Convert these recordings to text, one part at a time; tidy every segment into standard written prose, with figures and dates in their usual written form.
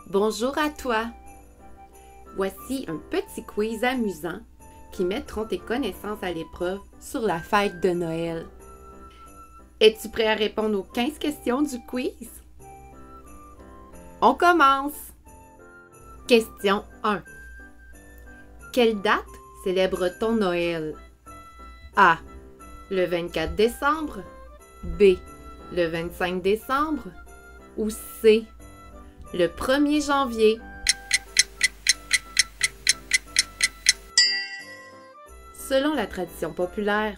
Bonjour à toi! Voici un petit quiz amusant qui mettront tes connaissances à l'épreuve sur la fête de Noël. Es-tu prêt à répondre aux 15 questions du quiz? On commence! Question 1. Quelle date célèbre-t-on Noël? A. Le 24 décembre. B. Le 25 décembre. Ou C. Le 1er janvier. Selon la tradition populaire,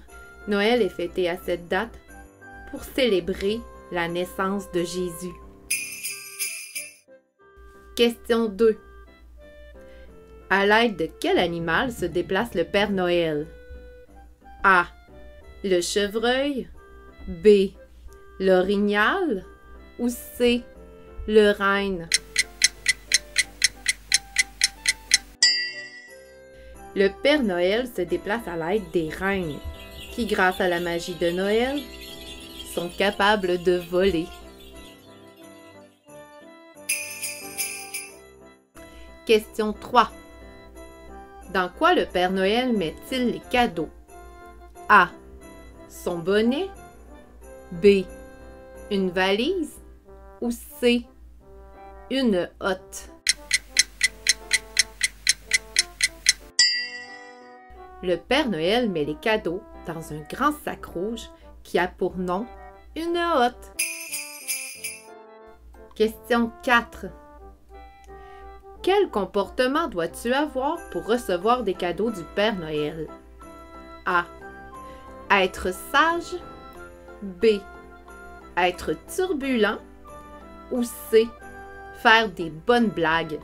Noël est fêté à cette date pour célébrer la naissance de Jésus. Question 2. À l'aide de quel animal se déplace le Père Noël? A. Le chevreuil. B. L'orignal. Ou C. Le renne. Le Père Noël se déplace à l'aide des rennes, qui, grâce à la magie de Noël, sont capables de voler. Question 3. Dans quoi le Père Noël met-il les cadeaux? A. Son bonnet. B. Une valise. Ou C. Une hotte. Le Père Noël met les cadeaux dans un grand sac rouge qui a pour nom une hotte. Question 4. Quel comportement dois-tu avoir pour recevoir des cadeaux du Père Noël? A. Être sage. B. Être turbulent. Ou C. Faire des bonnes blagues.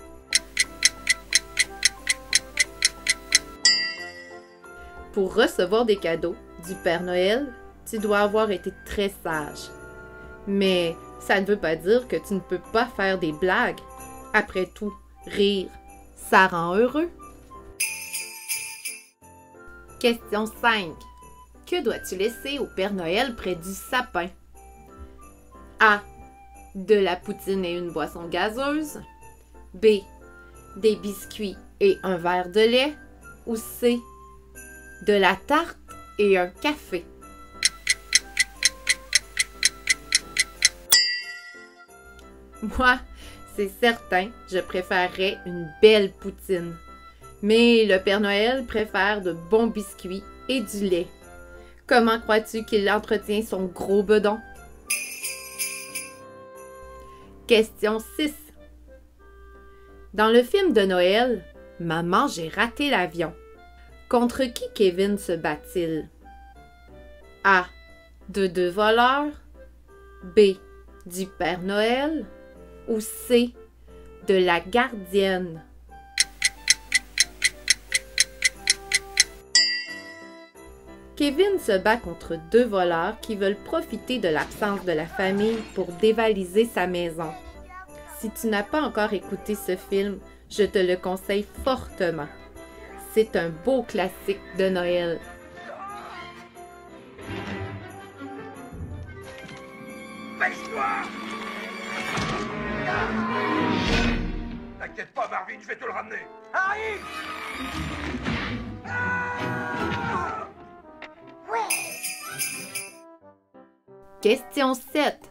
Pour recevoir des cadeaux du Père Noël, tu dois avoir été très sage. Mais ça ne veut pas dire que tu ne peux pas faire des blagues. Après tout, rire, ça rend heureux. Question 5. Que dois-tu laisser au Père Noël près du sapin? A. De la poutine et une boisson gazeuse. B. Des biscuits et un verre de lait. Ou C. De la tarte et un café. Moi, c'est certain, je préférerais une belle poutine. Mais le Père Noël préfère de bons biscuits et du lait. Comment crois-tu qu'il entretient son gros bedon? Question 6. Dans le film de Noël, Maman, j'ai raté l'avion. Contre qui Kevin se bat-il? A. De 2 voleurs. B. Du Père Noël. Ou C. De la gardienne. Kevin se bat contre 2 voleurs qui veulent profiter de l'absence de la famille pour dévaliser sa maison. Si tu n'as pas encore écouté ce film, je te le conseille fortement. C'est un beau classique de Noël. Baisse-toi! T'inquiète pas, Marvin, je vais te le ramener. Arrive! Question 7.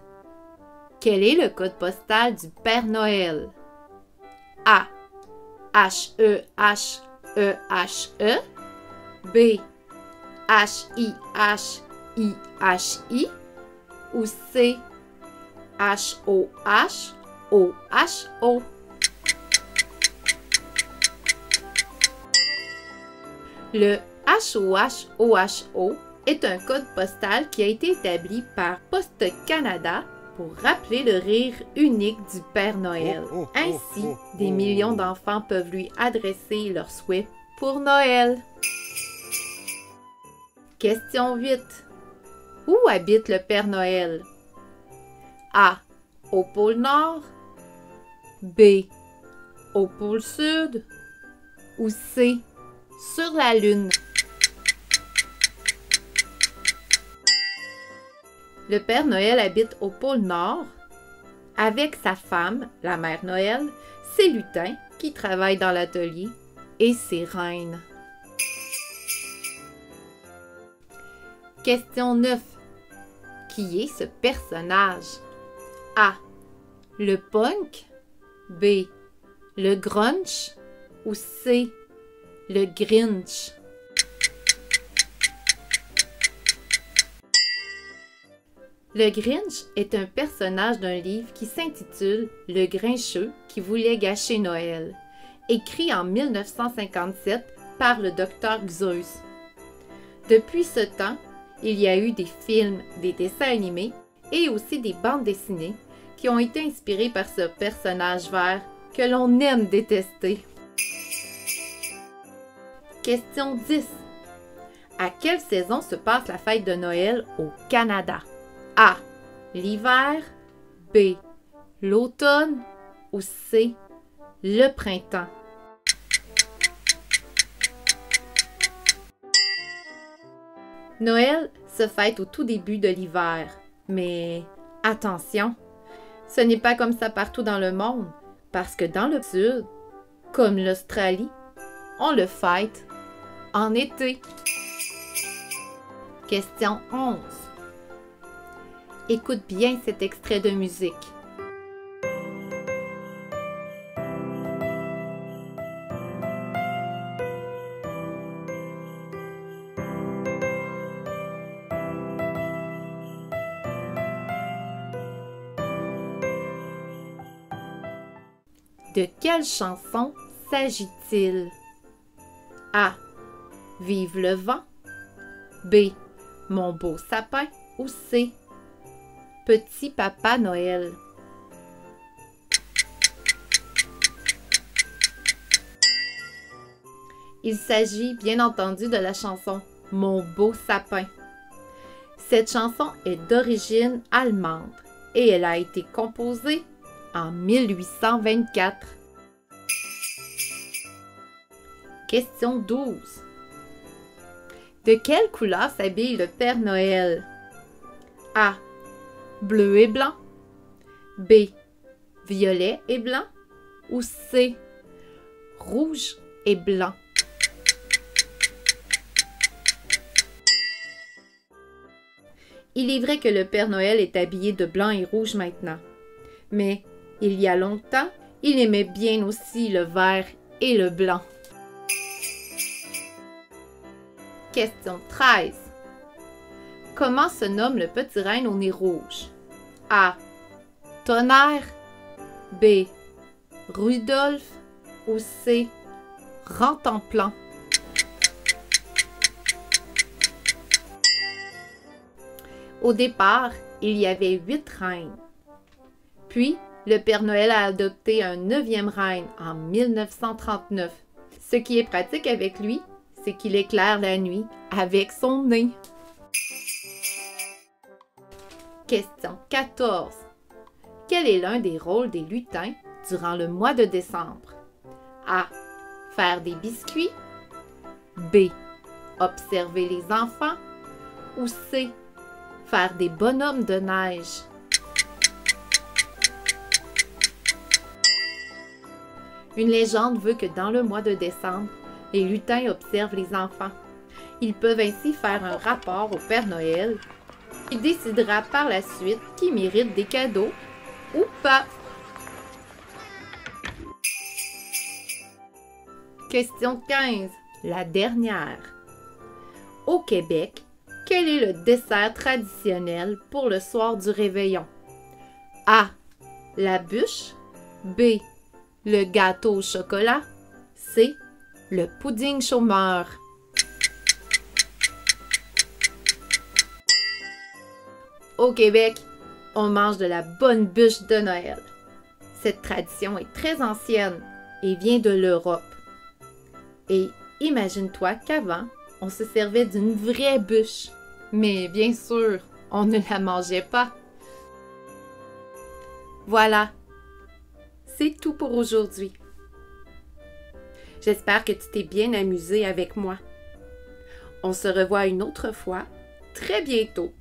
Quel est le code postal du Père Noël? A. H-E-H-E-H-E. B. H-I-H-I-H-I. Ou C. H-O-H-O-H-O. Le HOHOHO est un code postal qui a été établi par Poste Canada pour rappeler le rire unique du Père Noël. Ainsi, des millions d'enfants peuvent lui adresser leurs souhaits pour Noël. Question 8. Où habite le Père Noël? A. Au pôle Nord. B. Au pôle Sud. Ou C. sur la Lune. Le Père Noël habite au pôle Nord avec sa femme, la Mère Noël, ses lutins qui travaillent dans l'atelier et ses reines. Question 9. Qui est ce personnage? A. Le punk. B. Le grunge. Ou C. Le Grinch. Le Grinch est un personnage d'un livre qui s'intitule Le Grincheux qui voulait gâcher Noël, écrit en 1957 par le Dr Seuss. Depuis ce temps, il y a eu des films, des dessins animés et aussi des bandes dessinées qui ont été inspirés par ce personnage vert que l'on aime détester. Question 10. À quelle saison se passe la fête de Noël au Canada? A. L'hiver. B. L'automne. Ou C. Le printemps. Noël se fête au tout début de l'hiver. Mais attention, ce n'est pas comme ça partout dans le monde, parce que dans le sud, comme l'Australie, on le fête en été. Question 11. Écoute bien cet extrait de musique. De quelle chanson s'agit-il? A. Vive le vent. B. Mon beau sapin. Ou C. Petit Papa Noël. Il s'agit bien entendu de la chanson Mon beau sapin. Cette chanson est d'origine allemande et elle a été composée en 1824. Question 12. De quelle couleur s'habille le Père Noël? A. Bleu et blanc. B. Violet et blanc. Ou C. Rouge et blanc. Il est vrai que le Père Noël est habillé de blanc et rouge maintenant. Mais il y a longtemps, il aimait bien aussi le vert et le blanc. Question 13. Comment se nomme le petit renne au nez rouge? A. Tonnerre. B. Rudolphe. Ou C. Rantanplan. Au départ, il y avait 8 reines. Puis, le Père Noël a adopté un 9e reine en 1939. Ce qui est pratique avec lui, c'est qu'il éclaire la nuit avec son nez. Question 14. Quel est l'un des rôles des lutins durant le mois de décembre? A. Faire des biscuits. B. Observer les enfants. Ou C. Faire des bonhommes de neige. Une légende veut que dans le mois de décembre, les lutins observent les enfants. Ils peuvent ainsi faire un rapport au Père Noël qui décidera par la suite qui mérite des cadeaux ou pas. Question 15, la dernière. Au Québec, quel est le dessert traditionnel pour le soir du réveillon? A. La bûche. B. Le gâteau au chocolat. C. Le pudding chômeur. Au Québec, on mange de la bonne bûche de Noël. Cette tradition est très ancienne et vient de l'Europe. Et imagine-toi qu'avant, on se servait d'une vraie bûche. Mais bien sûr, on ne la mangeait pas. Voilà, c'est tout pour aujourd'hui. J'espère que tu t'es bien amusé avec moi. On se revoit une autre fois, très bientôt.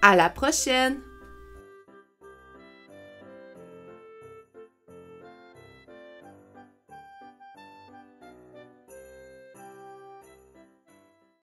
À la prochaine!